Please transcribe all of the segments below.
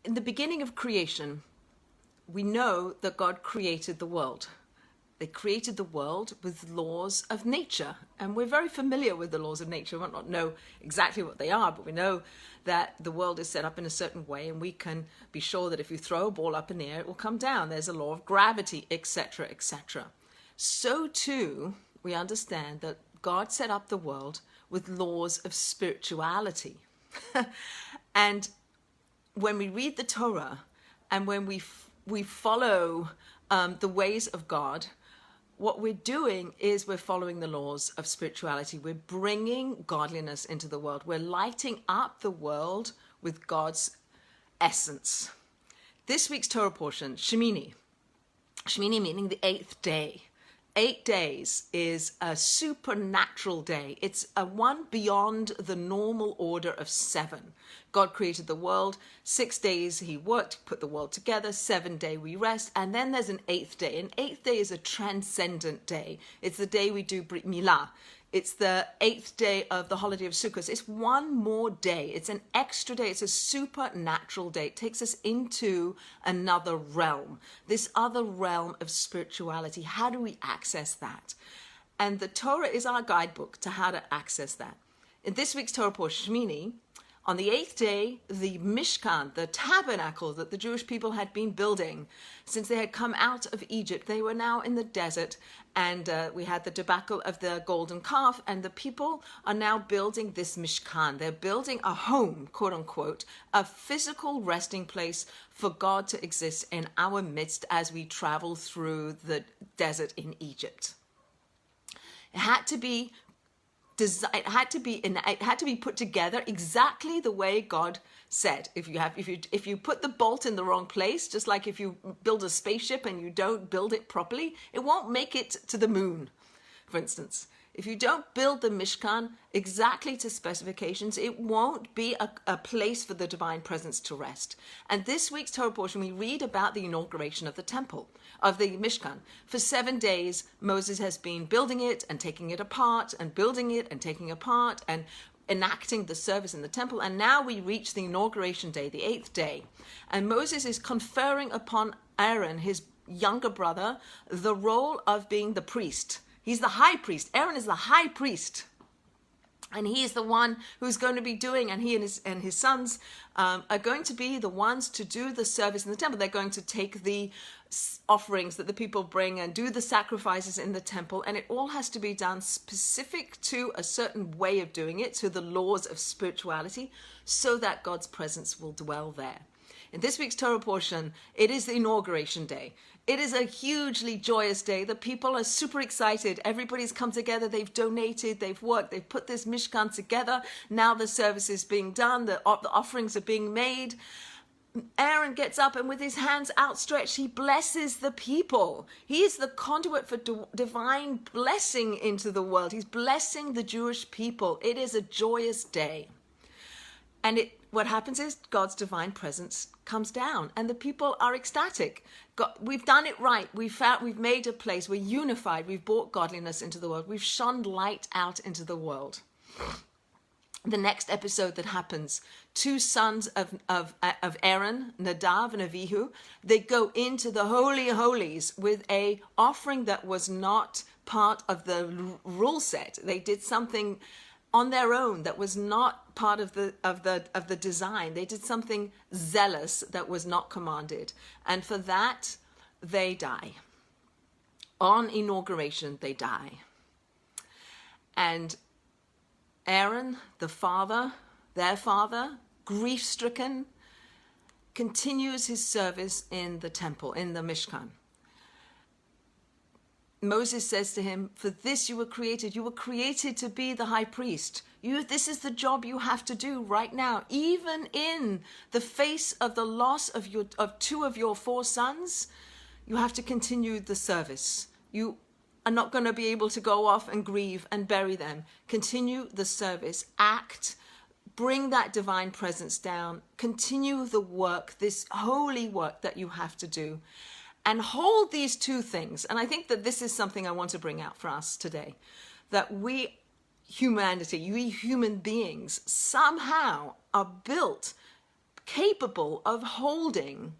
in the beginning of creation, we know that God created the world. They created the world with laws of nature. And we're very familiar with the laws of nature. We might not know exactly what they are, but we know that the world is set up in a certain way, and we can be sure that if you throw a ball up in the air, it will come down. There's a law of gravity, etc., etc. So too, we understand that God set up the world with laws of spirituality. And when we read the Torah and when we follow the ways of God, what we're doing is we're following the laws of spirituality. We're bringing godliness into the world. We're lighting up the world with God's essence. This week's Torah portion, Shemini. Shemini meaning the 8th day. 8 days is a supernatural day. It's a one beyond the normal order of 7. God created the world. 6 days he worked, put the world together. 7th day we rest. And then there's an 8th day. An 8th day is a transcendent day. It's the day we do Brit Milah. It's the 8th day of the holiday of Sukkot. It's one more day. It's an extra day. It's a supernatural day. It takes us into another realm, this other realm of spirituality. How do we access that? And the Torah is our guidebook to how to access that. In this week's Torah portion, Shemini, on the 8th day, the Mishkan, the tabernacle that the Jewish people had been building since they had come out of Egypt, they were now in the desert, and we had the debacle of the golden calf, and the people are now building this Mishkan. They're building a home, quote unquote, a physical resting place for God to exist in our midst as we travel through the desert in Egypt. It had to be it had to be put together exactly the way God said. If you put the bolt in the wrong place, just like if you build a spaceship and you don't build it properly, it won't make it to the moon, for instance. If you don't build the Mishkan exactly to specifications, it won't be a place for the divine presence to rest. And this week's Torah portion, we read about the inauguration of the temple, of the Mishkan. For 7 days, Moses has been building it and taking it apart and building it and taking it apart and enacting the service in the temple. And now we reach the inauguration day, the 8th day. And Moses is conferring upon Aaron, his younger brother, the role of being the priest. He's the high priest. Aaron is the high priest. And he is the one who's going to be doing, and he and his sons are going to be the ones to do the service in the temple. They're going to take the offerings that the people bring and do the sacrifices in the temple. And it all has to be done specific to a certain way of doing it, to the laws of spirituality, so that God's presence will dwell there. In this week's Torah portion, it is the inauguration day. It is a hugely joyous day. The people are super excited. Everybody's come together. They've donated. They've worked. They've put this Mishkan together. Now the service is being done. The offerings are being made. Aaron gets up and with his hands outstretched, he blesses the people. He is the conduit for divine blessing into the world. He's blessing the Jewish people. It is a joyous day. And what happens is God's divine presence comes down and the people are ecstatic. We've done it right. We've made a place. We're unified. We've brought godliness into the world. We've shone light out into the world. The next episode that happens, 2 sons of Aaron, Nadav and Avihu, they go into the Holy of Holies with a offering that was not part of the rule set. They did something on their own that was not part of the design. They did something zealous that was not commanded. And for that, they die. On inauguration, they die. And Aaron, their father, grief-stricken, continues his service in the temple, in the Mishkan. Moses says to him, for this you were created. You were created to be the high priest. This is the job you have to do right now. Even in the face of the loss of 2 of your 4 sons, you have to continue the service. You are not going to be able to go off and grieve and bury them. Continue the service. Act. Bring that divine presence down. Continue the work, this holy work that you have to do. And hold these 2 things. And I think that this is something I want to bring out for us today. That we human beings, somehow are built capable of holding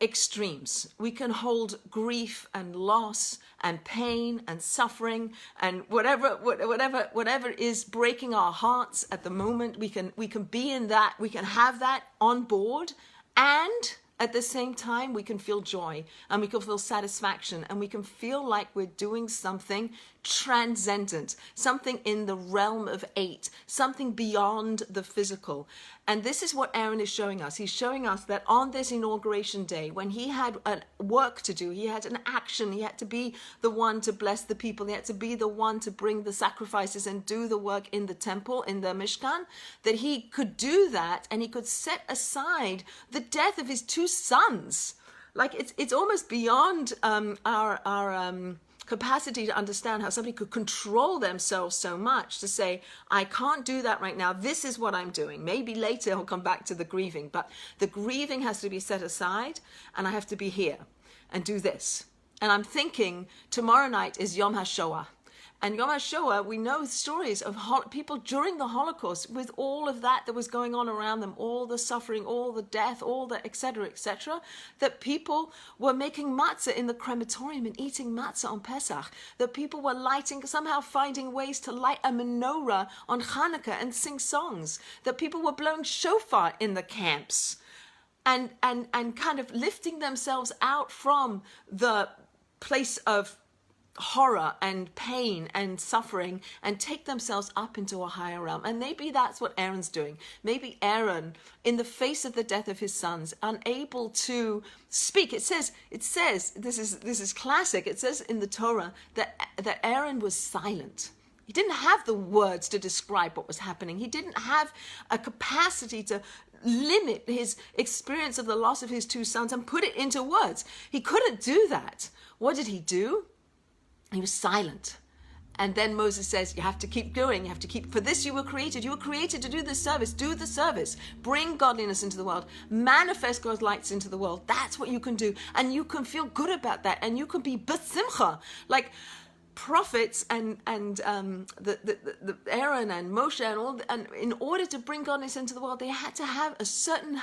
extremes. We can hold grief and loss and pain and suffering and whatever is breaking our hearts at the moment. We can be in that. We can have that on board, and at the same time, we can feel joy and we can feel satisfaction and we can feel like we're doing something transcendent, something in the realm of 8, something beyond the physical. And this is what Aaron is showing us. He's showing us that on this inauguration day, when he had work to do, he had an action, he had to be the one to bless the people, he had to be the one to bring the sacrifices and do the work in the temple, in the Mishkan, that he could do that and he could set aside the death of his 2 sons. Like it's almost beyond our capacity to understand how somebody could control themselves so much to say, I can't do that right now. This is what I'm doing. Maybe later I'll come back to the grieving, but the grieving has to be set aside and I have to be here and do this. And I'm thinking tomorrow night is Yom HaShoah. And Yom HaShoah, we know stories of people during the Holocaust with all of that was going on around them, all the suffering, all the death, all the et cetera, that people were making matzah in the crematorium and eating matzah on Pesach, that people were somehow finding ways to light a menorah on Hanukkah and sing songs, that people were blowing shofar in the camps and kind of lifting themselves out from the place of horror and pain and suffering and take themselves up into a higher realm. And maybe that's what Aaron's doing. Maybe Aaron, in the face of the death of his sons, unable to speak. It says this is classic. It says in the Torah that Aaron was silent. He didn't have the words to describe what was happening. He didn't have a capacity to limit his experience of the loss of his 2 sons and put it into words. He couldn't do that. What did he do? He was silent. And then Moses says, you have to keep going. You have to keep, for this you were created. You were created to do this service. Do the service. Bring godliness into the world. Manifest God's lights into the world. That's what you can do. And you can feel good about that. And you can be besimcha. Like prophets and the Aaron and Moshe and in order to bring godliness into the world, they had to have a certain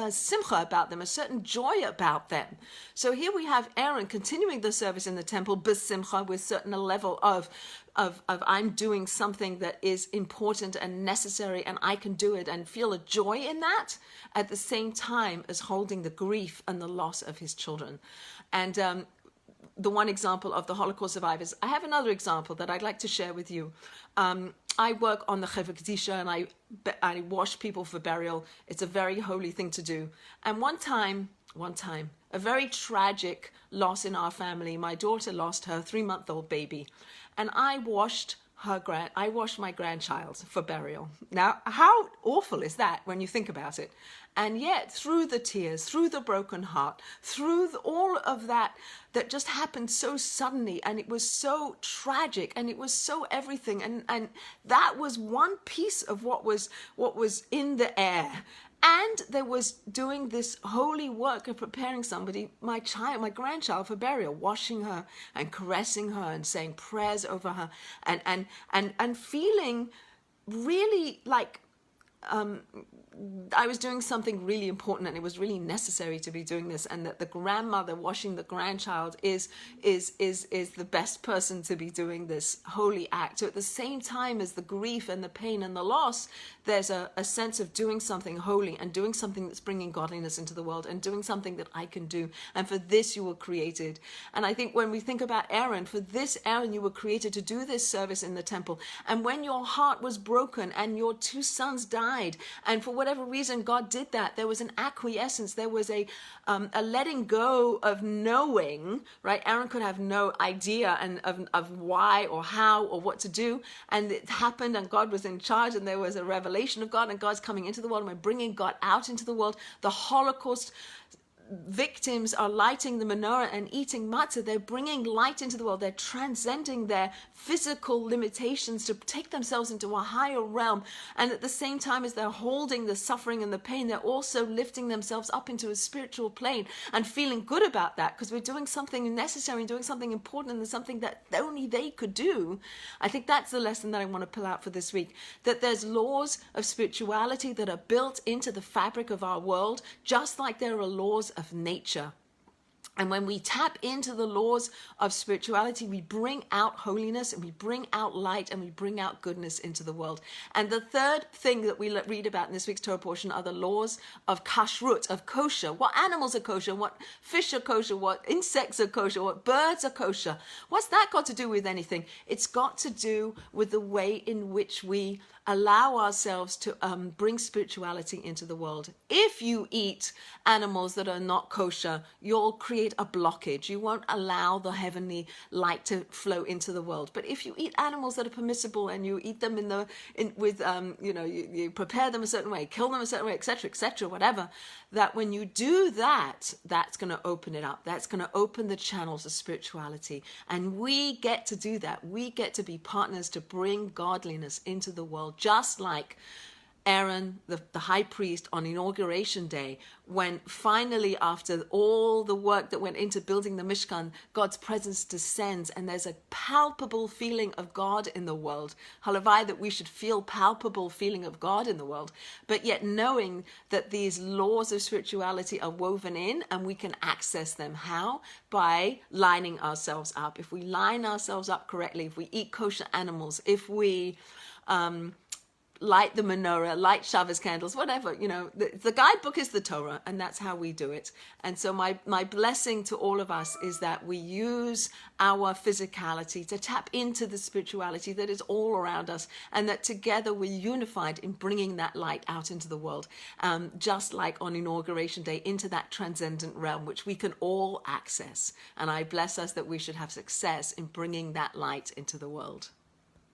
simcha about them, a certain joy about them. So here we have Aaron continuing the service in the temple besimcha, with certain level of I'm doing something that is important and necessary and I can do it, and feel a joy in that at the same time as holding the grief and the loss of his children. And the one example of the Holocaust survivors. I have another example that I'd like to share with you. I work on the Chevra Kedisha and I wash people for burial. It's a very holy thing to do. And one time, a very tragic loss in our family. My daughter lost her 3-month-old baby, and I washed my grandchild for burial. Now, how awful is that when you think about it? And yet, through the tears, through the broken heart, through all of that just happened so suddenly, and it was so tragic, and it was so everything, and that was one piece of what was in the air. And there was doing this holy work of preparing somebody, my grandchild, for burial, washing her and caressing her and saying prayers over her, and feeling really like I was doing something really important, and it was really necessary to be doing this, and that the grandmother washing the grandchild is the best person to be doing this holy act. So at the same time as the grief and the pain and the loss, there's a sense of doing something holy and doing something that's bringing godliness into the world and doing something that I can do. And for this you were created. And I think when we think about Aaron, for this Aaron, you were created to do this service in the temple. And when your heart was broken and your 2 sons died, and for whatever reason God did that, there was an acquiescence, there was a letting go of knowing, right? Aaron could have no idea of why or how or what to do, and it happened, and God was in charge, and there was a revelation of God, and God's coming into the world, and we're bringing God out into the world. The Holocaust victims are lighting the menorah and eating matzah, they're bringing light into the world. They're transcending their physical limitations to take themselves into a higher realm. And at the same time as they're holding the suffering and the pain, they're also lifting themselves up into a spiritual plane and feeling good about that, because we're doing something necessary and doing something important and something that only they could do. I think that's the lesson that I want to pull out for this week, that there's laws of spirituality that are built into the fabric of our world, just like there are laws of nature. And when we tap into the laws of spirituality, we bring out holiness and we bring out light and we bring out goodness into the world. And the third thing that we read about in this week's Torah portion are the laws of kashrut, of kosher. What animals are kosher, what fish are kosher, what insects are kosher, what birds are kosher. What's that got to do with anything? It's got to do with the way in which we allow ourselves to bring spirituality into the world. If you eat animals that are not kosher, you'll create a blockage. You won't allow the heavenly light to flow into the world. But if you eat animals that are permissible and you eat them you prepare them a certain way, kill them a certain way, etc., whatever, that when you do that, that's going to open it up. That's going to open the channels of spirituality. And we get to do that. We get to be partners to bring godliness into the world, just like Aaron, the high priest, on Inauguration Day, when finally, after all the work that went into building the Mishkan, God's presence descends and there's a palpable feeling of God in the world. Halavai, that we should feel palpable feeling of God in the world, but yet knowing that these laws of spirituality are woven in and we can access them. How? By lining ourselves up. If we line ourselves up correctly, if we eat kosher animals, if we light the menorah, light Shabbos candles, whatever, the guidebook is the Torah, and that's how we do it. And so my blessing to all of us is that we use our physicality to tap into the spirituality that is all around us, and that together we're unified in bringing that light out into the world, just like on Inauguration Day, into that transcendent realm, which we can all access. And I bless us that we should have success in bringing that light into the world.